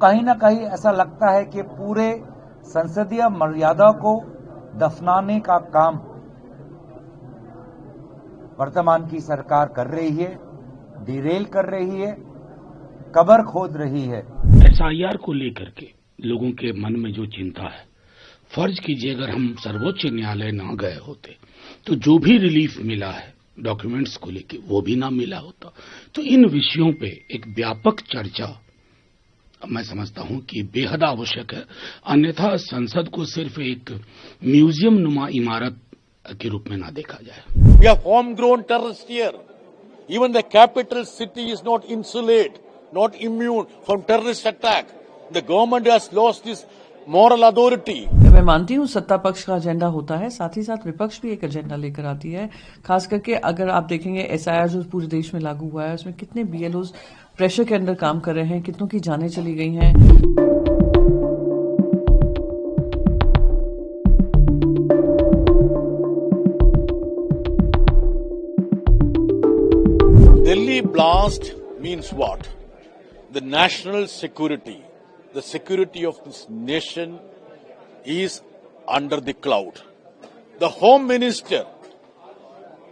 कहीं ना कहीं ऐसा लगता है कि पूरे संसदीय मर्यादा को दफनाने का काम वर्तमान की सरकार कर रही है, डिरेल कर रही है, कबर खोद रही है। एसआईआर को लेकर के लोगों के मन में जो चिंता है, फर्ज कीजिए अगर हम सर्वोच्च न्यायालय ना गए होते तो जो भी रिलीफ मिला है डॉक्यूमेंट्स को लेकर वो भी ना मिला होता। तो इन विषयों पे एक व्यापक चर्चा मैं समझता हूं कि बेहद आवश्यक है, अन्यथा संसद को सिर्फ एक म्यूजियम नुमा इमारत के रूप में ना देखा जाए। We are homegrown terrorists here. Even the capital city is not insulated, not immune from terrorist attack. The government has lost its moral authority. मैं मानती हूँ सत्ता पक्ष का एजेंडा होता है, साथ ही साथ विपक्ष भी एक एजेंडा लेकर आती है। खास करके अगर आप देखेंगे एसआईआर जो पूरे देश में लागू हुआ है, उसमें कितने बीएलओज प्रेशर के अंदर काम कर रहे हैं, कितनों की जानें चली गई हैं। Delhi blast means what? The national security, the security of this nation is under the cloud. The Home Minister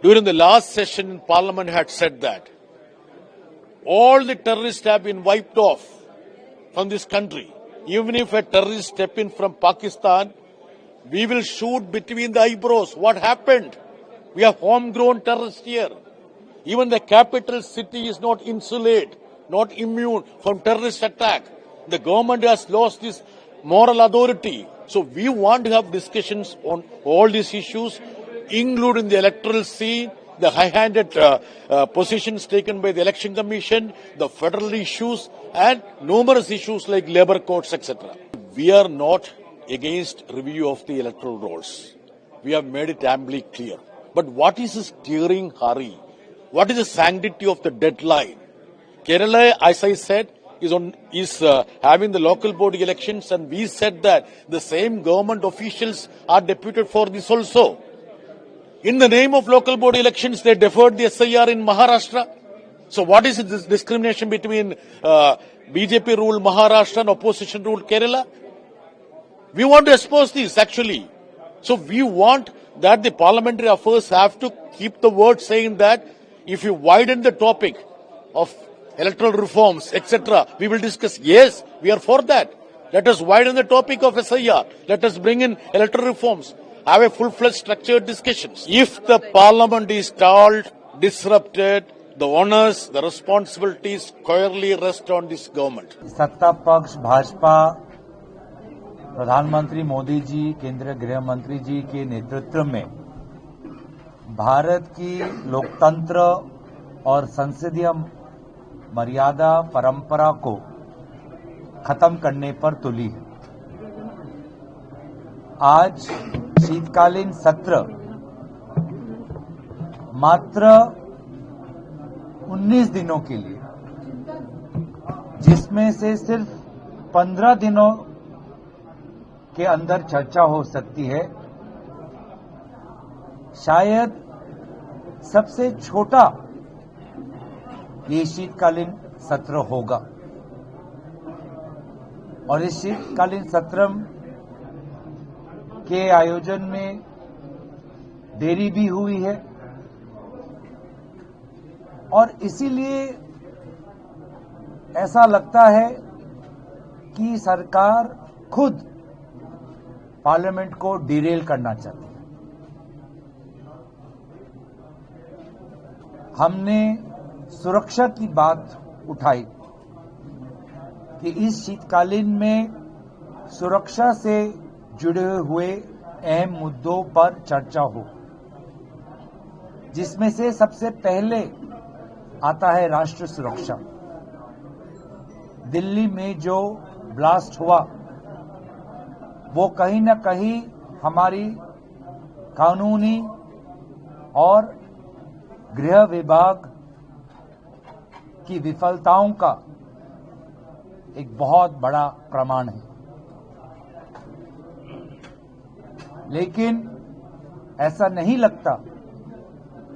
during the last session in Parliament had said that all the terrorists have been wiped off from this country. Even if a terrorist step in from Pakistan, we will shoot between the eyebrows. What happened? We have homegrown terrorists here. Even the capital city is not insulated, not immune from terrorist attack. The government has lost its moral authority. So we want to have discussions on all these issues, including the electoral scene, the high-handed positions taken by the Election Commission, the federal issues, and numerous issues like labor courts, etc. We are not against review of the electoral rolls. We have made it amply clear. But what is the steering hurry? What is the sanctity of the deadline? Kerala, as I said, is having the local body elections, and we said that the same government officials are deputed for this also. In the name of local body elections, they deferred the SIR in Maharashtra. So what is this discrimination between BJP ruled Maharashtra and opposition ruled Kerala? We want to expose this actually. So we want that the parliamentary affairs have to keep the word saying that if you widen the topic of electoral reforms, etc., we will discuss. Yes, we are for that. Let us widen the topic of SIR. Let us bring in electoral reforms. Have a full-fledged structured discussions. If the parliament is stalled, disrupted, the honors, the responsibilities squarely rest on this government. सत्ता पक्ष भाजपा, प्रधानमंत्री मोदी जी, केंद्रीय गृह मंत्री जी के नेतृत्व में भारत की लोकतंत्र और संसदीय मर्यादा परंपरा को खत्म करने पर तुली है। आज शीतकालीन सत्र मात्र 19 दिनों के लिए, जिसमें से सिर्फ 15 दिनों के अंदर चर्चा हो सकती है, शायद सबसे छोटा ये शीतकालीन सत्र होगा। और इस शीतकालीन सत्र के आयोजन में देरी भी हुई है और इसीलिए ऐसा लगता है कि सरकार खुद पार्लियामेंट को डिरेल करना चाहती है। हमने सुरक्षा की बात उठाई कि इस शीतकालीन में सुरक्षा से जुड़े हुए अहम मुद्दों पर चर्चा हो, जिसमें से सबसे पहले आता है राष्ट्र सुरक्षा। दिल्ली में जो ब्लास्ट हुआ वो कहीं न कहीं हमारी कानूनी और गृह विभाग की विफलताओं का एक बहुत बड़ा प्रमाण है। लेकिन ऐसा नहीं लगता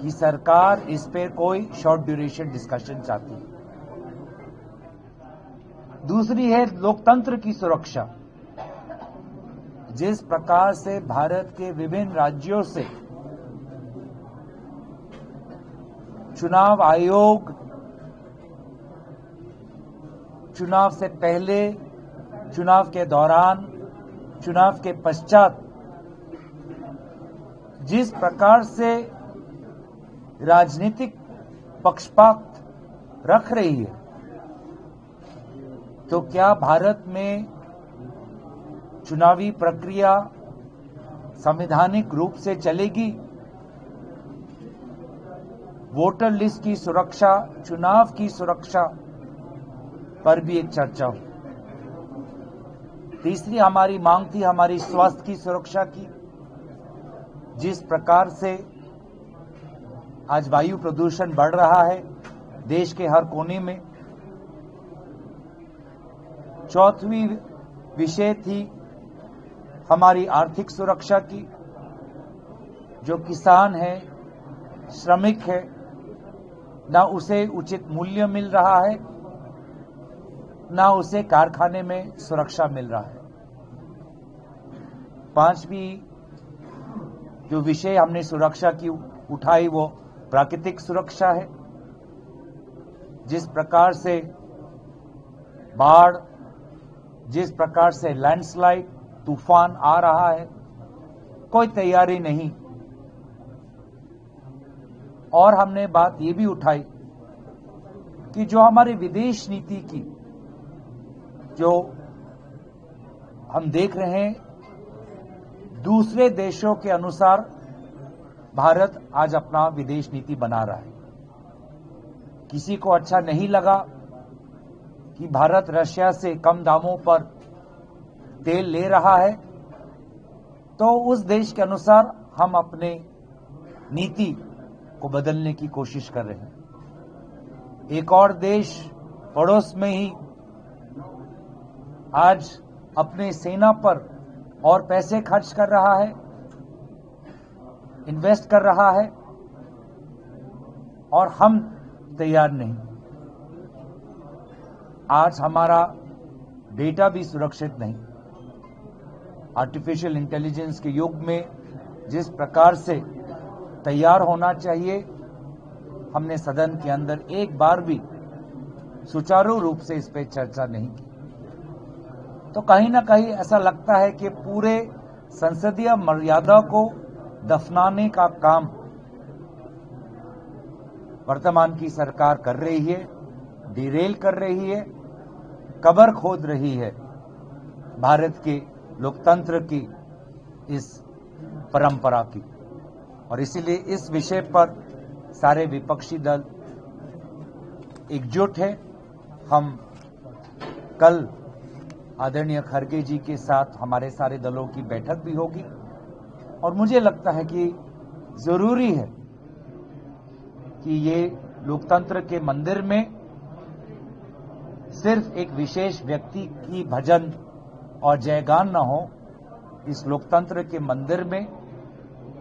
कि सरकार इस पर कोई शॉर्ट ड्यूरेशन डिस्कशन चाहती है। दूसरी है लोकतंत्र की सुरक्षा। जिस प्रकार से भारत के विभिन्न राज्यों से चुनाव आयोग चुनाव से पहले, चुनाव के दौरान, चुनाव के पश्चात जिस प्रकार से राजनीतिक पक्षपात रख रही है, तो क्या भारत में चुनावी प्रक्रिया संवैधानिक रूप से चलेगी? वोटर लिस्ट की सुरक्षा, चुनाव की सुरक्षा पर भी एक चर्चा हुई। तीसरी हमारी मांग थी हमारी स्वास्थ्य की सुरक्षा की। जिस प्रकार से आज वायु प्रदूषण बढ़ रहा है देश के हर कोने में। चौथी विषय थी हमारी आर्थिक सुरक्षा की। जो किसान है, श्रमिक है, ना उसे उचित मूल्य मिल रहा है, ना उसे कारखाने में सुरक्षा मिल रहा है। पांचवी जो विषय हमने सुरक्षा की उठाई वो प्राकृतिक सुरक्षा है। जिस प्रकार से बाढ़, जिस प्रकार से लैंडस्लाइड, तूफान आ रहा है, कोई तैयारी नहीं। और हमने बात ये भी उठाई कि जो हमारी विदेश नीति की जो हम देख रहे हैं, दूसरे देशों के अनुसार भारत आज अपना विदेश नीति बना रहा है। किसी को अच्छा नहीं लगा कि भारत रशिया से कम दामों पर तेल ले रहा है, तो उस देश के अनुसार हम अपने नीति को बदलने की कोशिश कर रहे हैं। एक और देश पड़ोस में ही आज अपने सेना पर और पैसे खर्च कर रहा है, इन्वेस्ट कर रहा है, और हम तैयार नहीं। आज हमारा डेटा भी सुरक्षित नहीं। आर्टिफिशियल इंटेलिजेंस के युग में जिस प्रकार से तैयार होना चाहिए, हमने सदन के अंदर एक बार भी सुचारू रूप से इस पर चर्चा नहीं की। तो कहीं ना कहीं ऐसा लगता है कि पूरे संसदीय मर्यादा को दफनाने का काम वर्तमान की सरकार कर रही है, डिरेल कर रही है, कब्र खोद रही है भारत के लोकतंत्र की इस परंपरा की। और इसीलिए इस विषय पर सारे विपक्षी दल एकजुट है। हम कल आदरणीय खड़गे जी के साथ हमारे सारे दलों की बैठक भी होगी, और मुझे लगता है कि जरूरी है कि ये लोकतंत्र के मंदिर में सिर्फ एक विशेष व्यक्ति की भजन और जयगान न हो। इस लोकतंत्र के मंदिर में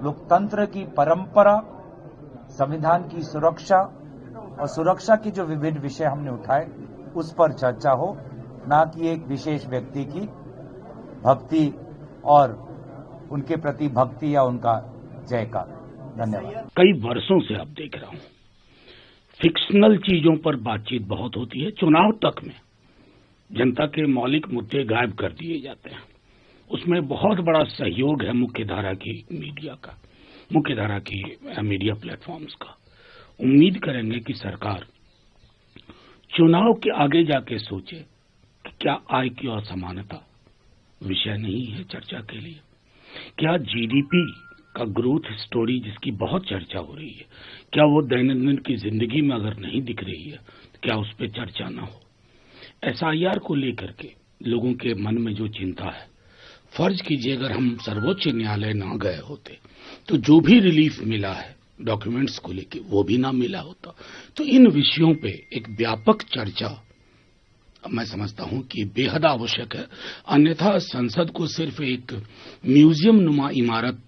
लोकतंत्र की परंपरा, संविधान की सुरक्षा और सुरक्षा की जो विभिन्न विषय हमने उठाए उस पर चर्चा हो, ना कि एक विशेष व्यक्ति की भक्ति और उनके प्रति भक्ति या उनका जयकार। धन्यवाद। कई वर्षों से आप देख रहा हूं, फिक्शनल चीजों पर बातचीत बहुत होती है। चुनाव तक में जनता के मौलिक मुद्दे गायब कर दिए जाते हैं। उसमें बहुत बड़ा सहयोग है मुख्यधारा की मीडिया का, मुख्यधारा की मीडिया प्लेटफॉर्म्स का। उम्मीद करेंगे कि सरकार चुनाव के आगे जाके सोचे कि क्या आय की असमानता विषय नहीं है चर्चा के लिए? क्या जीडीपी का ग्रोथ स्टोरी जिसकी बहुत चर्चा हो रही है, क्या वो दैनंदिन की जिंदगी में अगर नहीं दिख रही है तो क्या उस पर चर्चा ना हो? एसआईआर को लेकर के लोगों के मन में जो चिंता है, फर्ज कीजिए अगर हम सर्वोच्च न्यायालय ना गए होते तो जो भी रिलीफ मिला है डॉक्यूमेंट्स को लेकर वो भी ना मिला होता। तो इन विषयों पे एक व्यापक चर्चा मैं समझता हूं कि बेहद आवश्यक है। अन्यथा संसद को सिर्फ एक म्यूजियम नुमा इमारत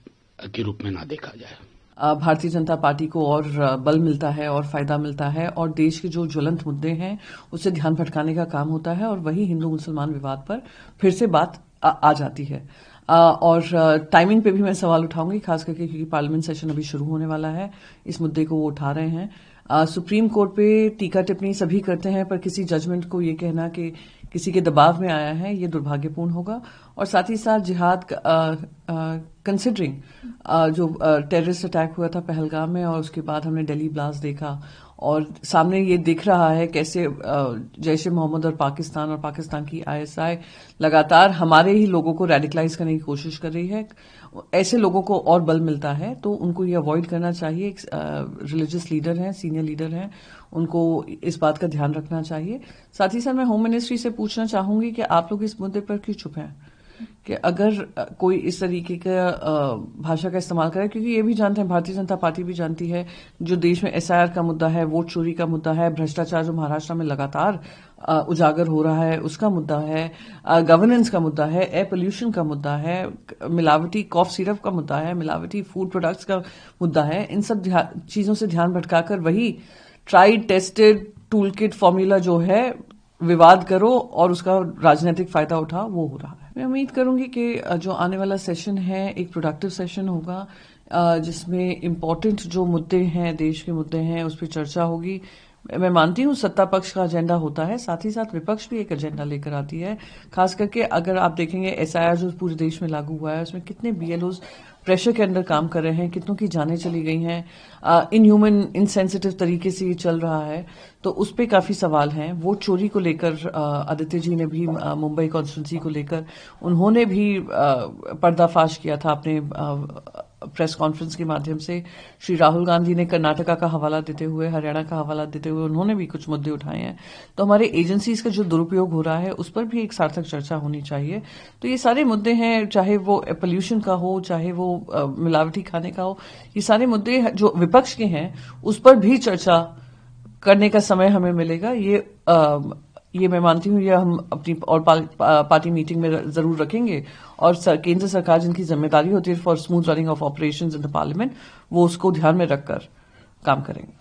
के रूप में ना देखा जाए। भारतीय जनता पार्टी को और बल मिलता है और फायदा मिलता है और देश के जो ज्वलंत मुद्दे हैं उससे ध्यान भटकाने का काम होता है और वही हिंदू मुसलमान विवाद पर फिर से बात आ जाती है। और टाइमिंग पे भी मैं सवाल उठाऊंगी, खास करके क्योंकि पार्लियामेंट सेशन अभी शुरू होने वाला है। इस मुद्दे को वो उठा रहे हैं। सुप्रीम कोर्ट पे टीका टिप्पणी सभी करते हैं, पर किसी जजमेंट को ये कहना कि किसी के दबाव में आया है, ये दुर्भाग्यपूर्ण होगा। और साथ ही साथ जिहाद कंसिडरिंग जो टेररिस्ट अटैक हुआ था पहलगाम में और उसके बाद हमने दिल्ली ब्लास्ट देखा और सामने ये दिख रहा है कैसे जैश ए मोहम्मद और पाकिस्तान की आईएसआई लगातार हमारे ही लोगों को रेडिकलाइज करने की कोशिश कर रही है। ऐसे लोगों को और बल मिलता है तो उनको ये अवॉइड करना चाहिए। रिलीजियस लीडर हैं, सीनियर लीडर हैं, उनको इस बात का ध्यान रखना चाहिए। साथ ही साथ मैं होम मिनिस्ट्री से पूछना चाहूंगी कि आप लोग इस मुद्दे पर क्यों चुप हैं, कि अगर कोई इस तरीके का भाषा का इस्तेमाल करे, क्योंकि ये भी जानते हैं, भारतीय जनता पार्टी भी जानती है, जो देश में एसआईआर का मुद्दा है, वोट चोरी का मुद्दा है, भ्रष्टाचार जो महाराष्ट्र में लगातार उजागर हो रहा है उसका मुद्दा है, गवर्नेंस का मुद्दा है, एयर पोल्यूशन का मुद्दा है, मिलावटी कॉफ सिरप का मुद्दा है, मिलावटी फूड प्रोडक्ट्स का मुद्दा है। इन सब चीजों से ध्यान भटकाकर वही tried tested tool kit formula जो है विवाद करो और उसका राजनीतिक फायदा उठाओ, वो हो रहा है। मैं उम्मीद करूंगी कि जो आने वाला सेशन है एक प्रोडक्टिव सेशन होगा, जिसमें इम्पोर्टेंट जो मुद्दे हैं, देश के मुद्दे हैं, उस पर चर्चा होगी। मैं मानती हूं सत्ता पक्ष का एजेंडा होता है, साथ ही साथ विपक्ष भी एक एजेंडा लेकर आती है। खास करके अगर आप देखेंगे एसआईआर जो पूरे देश में लागू हुआ है उसमें कितने बीएलओज प्रेशर के अंदर काम कर रहे हैं, कितनों की जानें चली गई हैं, इनह्यूमन इनसेंसिटिव तरीके से ये चल रहा है, तो उस पर काफी सवाल हैं। वोट चोरी को लेकर आदित्य जी ने भी मुंबई कॉन्स्टिट्यूंसी को लेकर उन्होंने भी पर्दाफाश किया था अपने प्रेस कॉन्फ्रेंस के माध्यम से। श्री राहुल गांधी ने कर्नाटका का हवाला देते हुए, हरियाणा का हवाला देते हुए उन्होंने भी कुछ मुद्दे उठाए हैं। तो हमारे एजेंसीज का जो दुरुपयोग हो रहा है उस पर भी एक सार्थक चर्चा होनी चाहिए। तो ये सारे मुद्दे हैं, चाहे वो पोल्यूशन का हो, चाहे वो मिलावटी खाने का हो, ये सारे मुद्दे जो विपक्ष के हैं उस पर भी चर्चा करने का समय हमें मिलेगा। ये मैं मानती हूँ, ये हम अपनी और पार्टी मीटिंग में जरूर रखेंगे और केंद्र सरकार जिनकी जिम्मेदारी होती है for smooth running of operations in the parliament, वो उसको ध्यान में रखकर काम करेंगे।